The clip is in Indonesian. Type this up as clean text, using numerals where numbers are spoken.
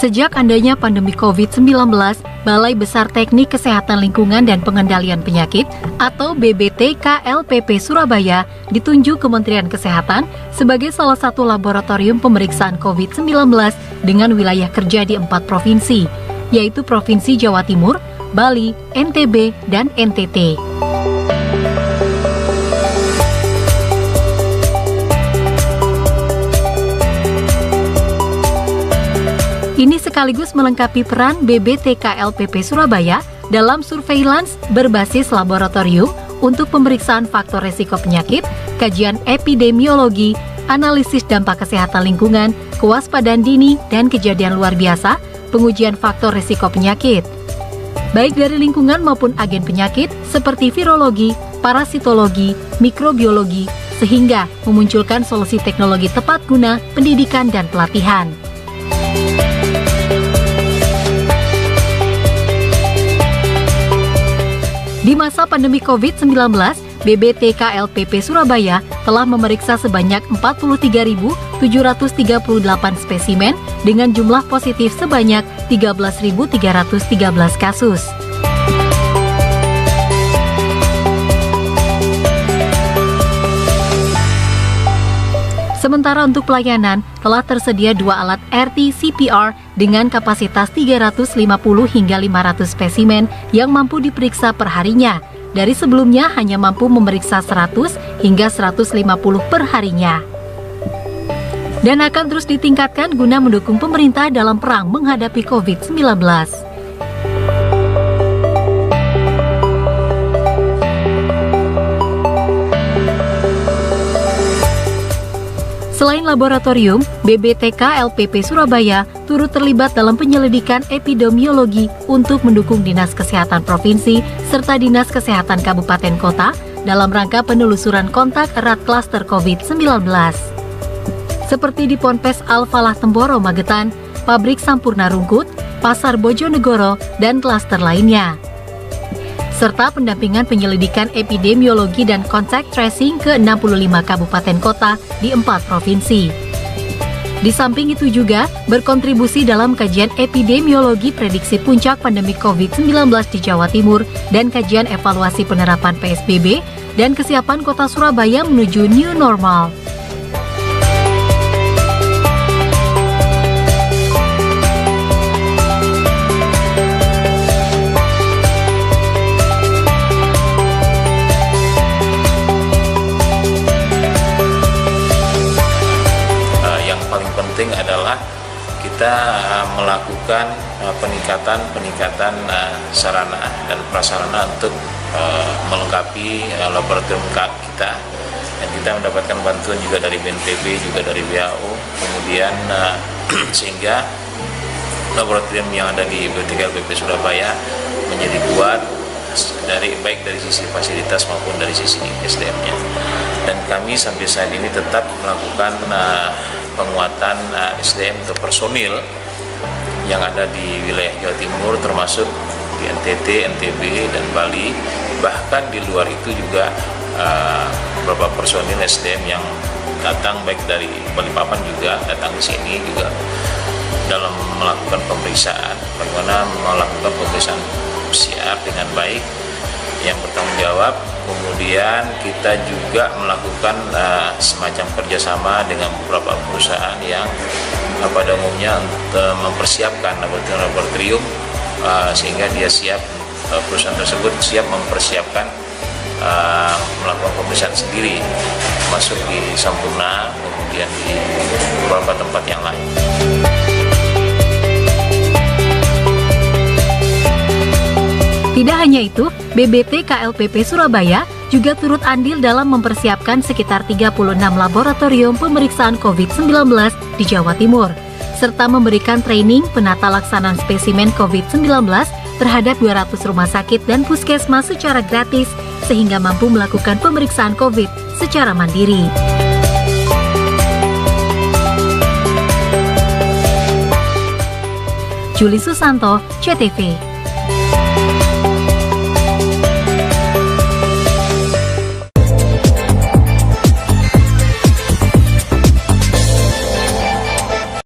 Sejak adanya pandemi COVID-19, Balai Besar Teknik Kesehatan Lingkungan dan Pengendalian Penyakit atau BBTKLPP Surabaya ditunjuk Kementerian Kesehatan sebagai salah satu laboratorium pemeriksaan COVID-19 dengan wilayah kerja di 4 provinsi, yaitu Provinsi Jawa Timur, Bali, NTB, dan NTT. Ini sekaligus melengkapi peran BBTKLPP Surabaya dalam surveillance berbasis laboratorium untuk pemeriksaan faktor resiko penyakit, kajian epidemiologi, analisis dampak kesehatan lingkungan, kewaspadaan dini, dan kejadian luar biasa, pengujian faktor resiko penyakit. Baik dari lingkungan maupun agen penyakit seperti virologi, parasitologi, mikrobiologi, sehingga memunculkan solusi teknologi tepat guna, pendidikan, dan pelatihan. Di masa pandemi COVID-19, BBTKLPP Surabaya telah memeriksa sebanyak 43.738 spesimen dengan jumlah positif sebanyak 13.313 kasus. Sementara untuk pelayanan, telah tersedia 2 alat RT-CPR dengan kapasitas 350 hingga 500 spesimen yang mampu diperiksa per harinya. Dari sebelumnya hanya mampu memeriksa 100 hingga 150 per harinya. Dan akan terus ditingkatkan guna mendukung pemerintah dalam perang menghadapi COVID-19. Selain laboratorium, BBTKLPP Surabaya turut terlibat dalam penyelidikan epidemiologi untuk mendukung Dinas Kesehatan Provinsi serta Dinas Kesehatan Kabupaten Kota dalam rangka penelusuran kontak erat klaster COVID-19. Seperti di Ponpes Al-Falah Temboro Magetan, Pabrik Sampurna Rungkut, Pasar Bojonegoro, dan klaster lainnya. Serta pendampingan penyelidikan epidemiologi dan contact tracing ke 65 kabupaten kota di 4 provinsi. Di samping itu juga berkontribusi dalam kajian epidemiologi prediksi puncak pandemi COVID-19 di Jawa Timur dan kajian evaluasi penerapan PSBB dan kesiapan kota Surabaya menuju new normal. Penting adalah kita melakukan peningkatan sarana dan prasarana untuk melengkapi laboratorium kita, dan kita mendapatkan bantuan juga dari BNPB, juga dari WHO, kemudian sehingga laboratorium yang ada di BBTKLPP Surabaya menjadi kuat baik dari sisi fasilitas maupun dari sisi SDM-nya. Dan kami sampai saat ini tetap melakukan penguatan SDM atau personil yang ada di wilayah Jawa Timur, termasuk di NTT, NTB, dan Bali. Bahkan di luar itu juga beberapa personil SDM yang datang baik dari Balikpapan juga datang ke sini juga dalam melakukan pemeriksaan. Bagaimana melakukan pemeriksaan PCR dengan baik, yang bertanggung jawab. Kemudian kita juga melakukan semacam kerjasama dengan beberapa perusahaan yang pada umumnya mempersiapkan laboratorium sehingga dia siap, perusahaan tersebut siap mempersiapkan melakukan pemeriksaan sendiri, masuk di Sampurna, kemudian di beberapa tempat yang lain. Tidak hanya itu, BBTKLPP Surabaya juga turut andil dalam mempersiapkan sekitar 36 laboratorium pemeriksaan COVID-19 di Jawa Timur, serta memberikan training penata laksanaan spesimen COVID-19 terhadap 200 rumah sakit dan puskesmas secara gratis, sehingga mampu melakukan pemeriksaan COVID secara mandiri. Juli Susanto, CTV.